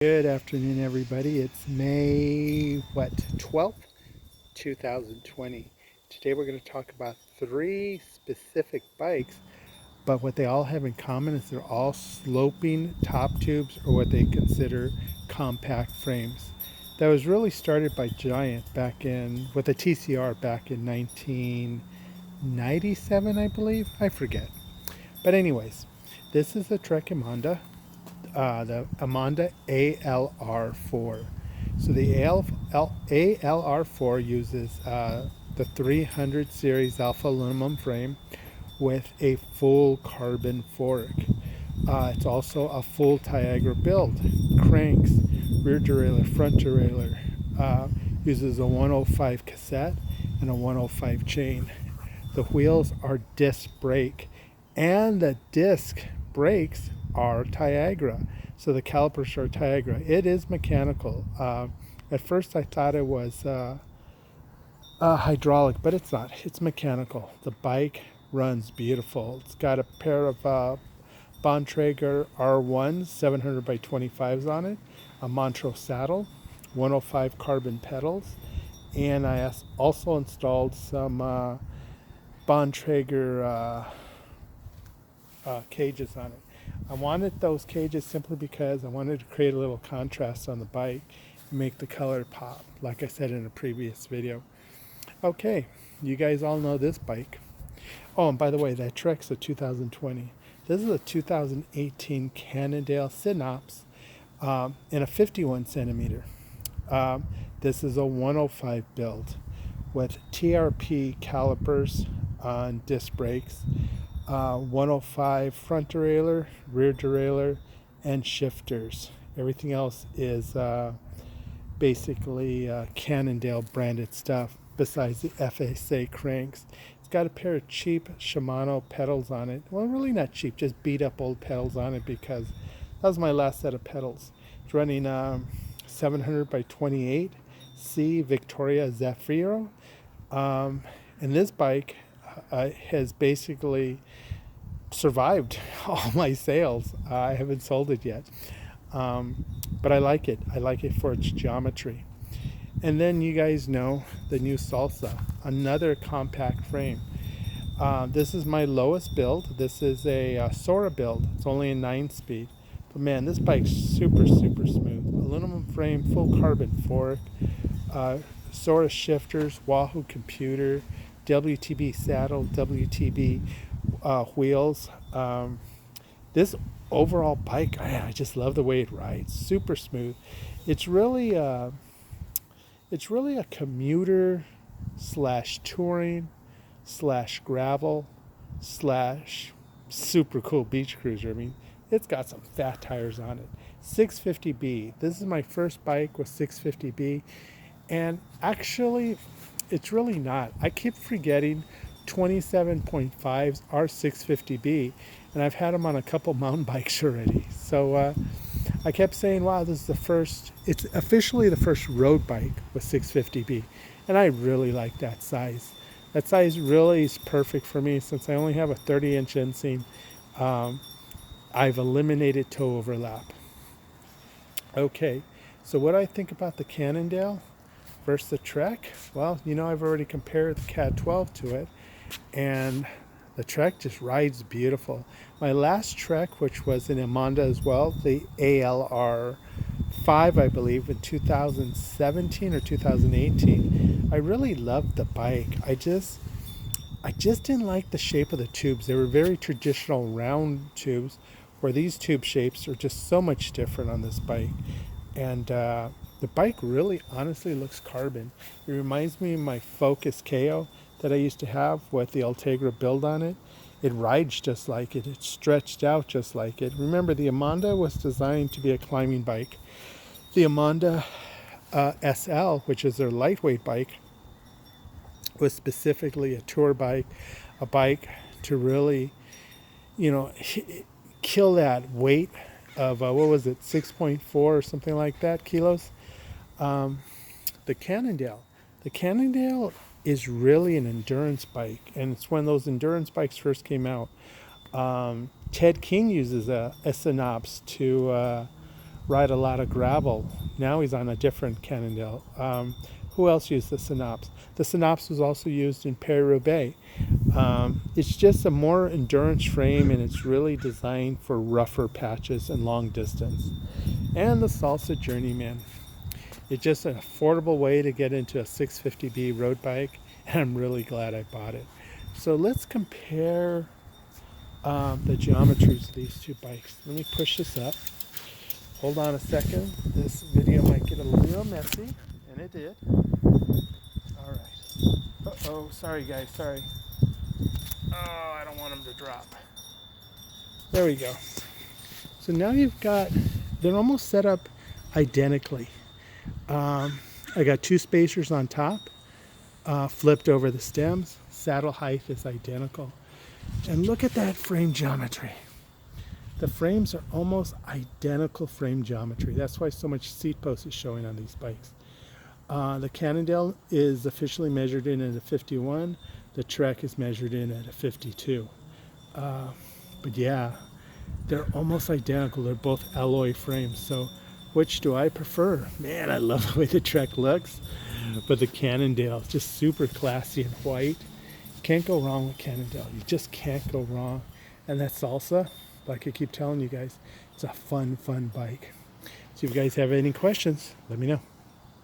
Good afternoon, everybody. It's May, 12th, 2020. Today we're going to talk about three specific bikes, but what they all have in common is they're all sloping top tubes or what they consider compact frames. That was really started by Giant with a TCR back in 1997, I believe. I forget. But anyways, this is the Trek Emonda, the Emonda ALR4. So the ALR4 uses the 300 series alpha aluminum frame with a full carbon fork. It's also a full Tiagra build. Cranks, rear derailleur, front derailleur. Uses a 105 cassette and a 105 chain. The wheels are disc brake, and the disc brakes are Tiagra. So the calipers are Tiagra. It is mechanical. At first I thought it was hydraulic, but it's not. It's mechanical. The bike runs beautiful. It's got a pair of Bontrager R1s, 700 by 25s on it, a Montrose saddle, 105 carbon pedals, and I also installed some Bontrager cages on it. I wanted those cages simply because I wanted to create a little contrast on the bike and make the color pop, like I said in a previous video. Okay, you guys all know this bike. Oh, and by the way, that Trek's a 2020. This is a 2018 Cannondale Synapse in a 51 centimeter. This is a 105 build with TRP calipers on disc brakes, 105 front derailleur, rear derailleur, and shifters. Everything else is basically Cannondale branded stuff besides the FSA cranks. It's got a pair of cheap Shimano pedals on it. Well, really not cheap, just beat up old pedals on it because that was my last set of pedals. It's running 700 by 28 C Victoria Zafiro. And this bike has basically survived all my sales. I haven't sold it yet, but I like it. I like it for its geometry. And then you guys know the new Salsa, another compact frame. This is my lowest build. This is a Sora build. It's only a 9-speed. But man, this bike's super smooth. Aluminum frame, full carbon fork, Sora shifters, Wahoo computer, WTB saddle, WTB wheels. This overall bike, I just love the way it rides. Super smooth. It's really a commuter slash touring slash gravel slash super cool beach cruiser. I mean, it's got some fat tires on it. 650B. This is my first bike with 650B, and actually it's really not. I keep forgetting 27.5s are 650B, and I've had them on a couple mountain bikes already. So I kept saying, wow, this is the first, it's officially the first road bike with 650B, and I really like that size. That size really is perfect for me since I only have a 30-inch inseam. I've eliminated toe overlap. Okay, so what do I think about the Cannondale versus the Trek? Well, you know, I've already compared the Cat 12 to it, and the Trek just rides beautiful. My last Trek, which was an Emonda as well, the ALR 5, I believe, in 2017 or 2018, I really loved the bike. I just didn't like the shape of the tubes. They were very traditional round tubes, where these tube shapes are just so much different on this bike. And the bike really honestly looks carbon. It reminds me of my Focus KO that I used to have with the Ultegra build on it. It rides just like it. It's stretched out just like it. Remember, the Emonda was designed to be a climbing bike. The Emonda SL, which is their lightweight bike, was specifically a tour bike, a bike to really, you know, kill that weight of, 6.4 or something like that kilos. The Cannondale is really an endurance bike, and it's when those endurance bikes first came out. Ted King uses a Synapse to ride a lot of gravel. Now he's on a different Cannondale. Who else used the Synapse? The Synapse was also used in Paris-Roubaix. It's just a more endurance frame, and it's really designed for rougher patches and long distance. And the Salsa Journeyman. It's just an affordable way to get into a 650B road bike, and I'm really glad I bought it. So let's compare the geometries of these two bikes. Let me push this up. Hold on a second. This video might get a little messy, and it did. All right. Uh-oh, sorry guys, sorry. Oh, I don't want them to drop. There we go. So now you've got, they're almost set up identically. I got two spacers on top, flipped over the stems. Saddle height is identical. And look at that frame geometry. The frames are almost identical frame geometry. That's why so much seat post is showing on these bikes. The Cannondale is officially measured in at a 51. The Trek is measured in at a 52. But yeah, they're almost identical. They're both alloy frames. So which do I prefer? Man, I love the way the Trek looks. But the Cannondale is just super classy and white. Can't go wrong with Cannondale. You just can't go wrong. And that Salsa, like I keep telling you guys, it's a fun bike. So if you guys have any questions, let me know.